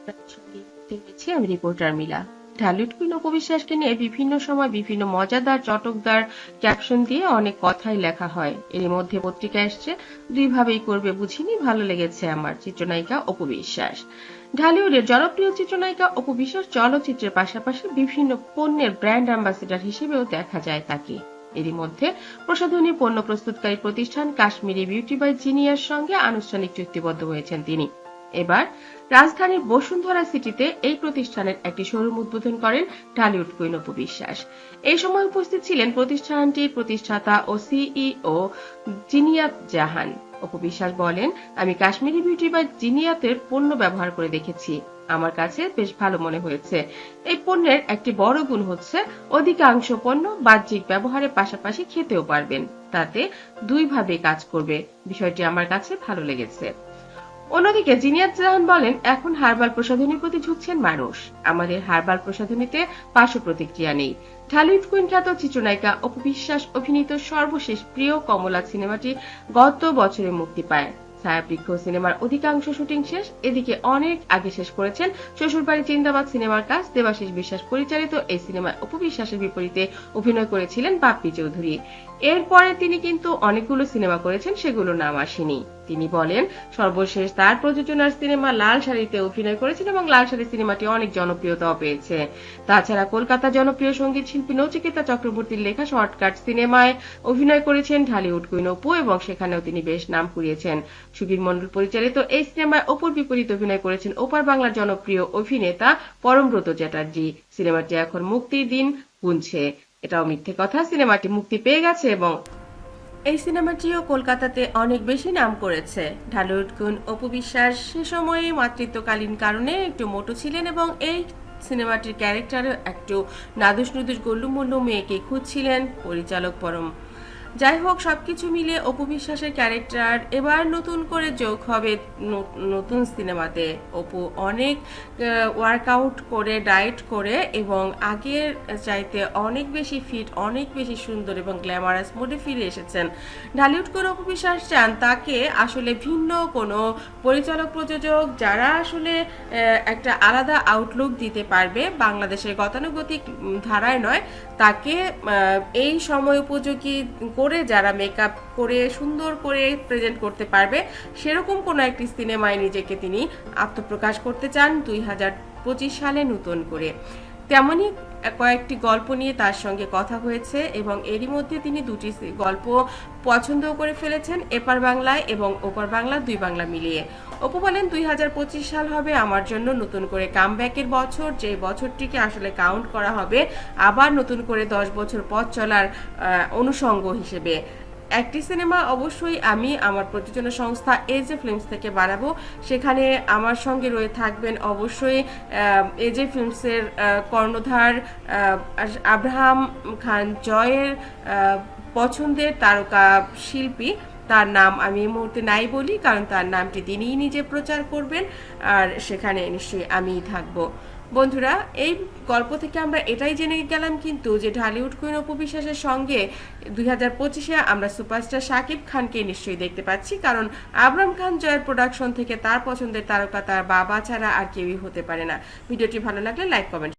আপনাদের সঙ্গে দেখেছি আমি রিপোর্টার মিলা। ঢালিউড কুইন অপু বিশ্বাসকে নিয়ে বিভিন্ন সময় বিভিন্ন মজাদার চটকদার ক্যাপশন দিয়ে অনেক কথাই লেখা হয়। এর মধ্যে পত্রিকা এসছে দুই ভাবেই করবে বুঝিনি, ভালো লেগেছে আমার চিত্রনায়িকা অপু বিশ্বাস। ঢালিউডের জনপ্রিয় চিত্রনায়িকা অপু বিশ্বাস চলচ্চিত্রের পাশাপাশি বিভিন্ন পণ্যের ব্র্যান্ড অ্যাম্বাসেডর হিসেবেও দেখা যায় তাকে। এরই মধ্যে প্রসাধনী পণ্য প্রস্তুতকারী প্রতিষ্ঠান কাশ্মীরি বিউটি বাই জিনিয়ার সঙ্গে আনুষ্ঠানিক চুক্তিবদ্ধ হয়েছেন তিনি। এবার রাজধানীর বসুন্ধরা সিটিতে এই প্রতিষ্ঠানের একটি শোরুম উদ্বোধন করেন ঢালিউড কুইন অপু বিশ্বাস। এই সময় উপস্থিত ছিলেন প্রতিষ্ঠানটির প্রতিষ্ঠাতা ও সিইও জিনিয়াত জাহান। অপু বিশ্বাস বলেন, আমি কাশ্মীরি বিউটি বাই জিনিয়াতের পণ্য ব্যবহার করে দেখেছি, আমার কাছে বেশ ভালো মনে হয়েছে। এই পণ্যের একটি বড় গুণ হচ্ছে অধিকাংশ পণ্য বাহ্যিক ব্যবহারের পাশাপাশি খেতেও পারবেন, তাতে দুই ভাবে কাজ করবে, বিষয়টি আমার কাছে ভালো লেগেছে। অন্যদিকে জিনিয়াত জাহান বলেন, এখন হার্বাল প্রসাধনীর প্রতি ঝুঁকছেন মানুষ, আমাদের হার্বাল প্রসাধনীতে পার্শ্ব প্রতিক্রিয়া নেই। ঢালিউড কুইন খ্যাত চিত্রনায়িকা অপু বিশ্বাস অভিনীত সর্বশেষ প্রিয় কমলা সিনেমাটি গত বছরে মুক্তি পায়। ছায়াবৃক্ষ সিনেমার অধিকাংশ শুটিং শেষ, এদিকে অনেক আগে শেষ করেছেন শ্বশুরবাড়ি জিন্দাবাদ সিনেমার কাজ। দেবাশিস বিশ্বাস পরিচালিত এই সিনেমায় অপু বিশ্বাসের বিপরীতে অভিনয় করেছিলেন বাপ্পি চৌধুরী। এরপরে তিনি কিন্তু অনেকগুলো সিনেমা করেছেন, সেগুলো নাম আসেনি। তিনি বলেন, সর্বশেষ তার প্রযোজনার সিনেমা লাল শাড়িতে অভিনয় করেছেন এবং লাল শাড়ি সিনেমাটি অনেক জনপ্রিয়তাও পেয়েছে। তাছাড়া কলকাতা জনপ্রিয় সঙ্গীত শিল্পী নচিকেতা চক্রবর্তীর লেখা শর্টকাট সিনেমায় অভিনয় করেছেন ঢালিউড কুইন অপু এবং সেখানেও তিনি বেশ নাম কুড়িয়েছেন। সুবীর মণ্ডল পরিচালিত এই সিনেমায় অপুর বিপরীত অভিনয় করেছেন ওপার বাংলার জনপ্রিয় অভিনেতা পরমব্রত চ্যাটার্জি। সিনেমাটি এখন মুক্তির দিন গুনছে। এটাও মিথ্যে কথা, সিনেমাটি মুক্তি পেয়ে গেছে এবং এই সিনেমাটিও কলকাতাতে অনেক বেশি নাম করেছে। ঢালিউড কুইন অপু বিশ্বাস সে সময়ে মাতৃত্বকালীন কারণে একটু মোটো ছিলেন এবং এই সিনেমাটির ক্যারেক্টারে একটু নাদুস নুদুস গল্লুমল্লু মেয়েকে খুঁজছিলেন পরিচালক পরম। যাই হোক, সবকিছু মিলে অপু বিশ্বাসের ক্যারেক্টার এবার নতুন করে যোগ হবে নতুন সিনেমাতে। অপু অনেক ওয়ার্কআউট করে ডায়েট করে এবং আগের চাইতে অনেক বেশি ফিট, অনেক বেশি সুন্দর এবং গ্ল্যামারাস মোডে ফিরে এসেছেন। ঢালিউড করে অপু বিশ্বাস চান তাকে আসলে ভিন্ন কোনো পরিচালক প্রযোজক যারা আসলে একটা আলাদা আউটলুক দিতে পারবে, বাংলাদেশের গতানুগতিক ধারায় নয়, তাকে এই সময় উপযোগী করে যারা মেকআপ করে সুন্দর করে প্রেজেন্ট করতে পারবে, সেরকম কোনো একটি সিনেমায় নিজেকে তিনি আত্মপ্রকাশ করতে চান 2025 সালে নতুন করে। তেমনি কয়েকটি গল্প নিয়ে তার সঙ্গে কথা হয়েছে এবং এরই মধ্যে তিনি দুটি গল্প পছন্দ করে ফেলেছেন, এপার বাংলায় এবং ওপার বাংলা, দুই বাংলা মিলিয়ে। অপু বলেন, 2025 সাল হবে আমার জন্য নতুন করে কামব্যাকের বছর, যে বছরটিকে আসলে কাউন্ট করা হবে আবার নতুন করে 10 বছর পথ চলার অনুষঙ্গ হিসেবে। একটি সিনেমা অবশ্যই আমি আমার প্রযোজনা সংস্থা এজে ফিল্মস থেকে বানাবো, সেখানে আমার সঙ্গে রয়ে থাকবেন অবশ্যই এজে ফিল্মসের কর্ণধার আব্রাহাম খান জয়ের পছন্দের তারকা শিল্পী। তার নাম আমি এই মুহূর্তে নাই বলি, কারণ তার নামটি তিনিই নিজে প্রচার করবেন, আর সেখানে নিশ্চয়ই আমিই থাকবো। বন্ধুরা, এই গল্প থেকে আমরা এটাই জেনে গেলাম কিন্তু যে ঢালিউড কুইন অপু বিশ্বাসের সঙ্গে 2025-এ আমরা সুপারস্টার শাকিব খানকে নিশ্চয়ই দেখতে পাচ্ছি, কারণ আবরাম খান জয়ের প্রোডাকশন থেকে তার পছন্দের তারকা তার বাবা ছাড়া আর কেউই হতে পারে না। ভিডিওটি ভালো লাগলে লাইক কমেন্ট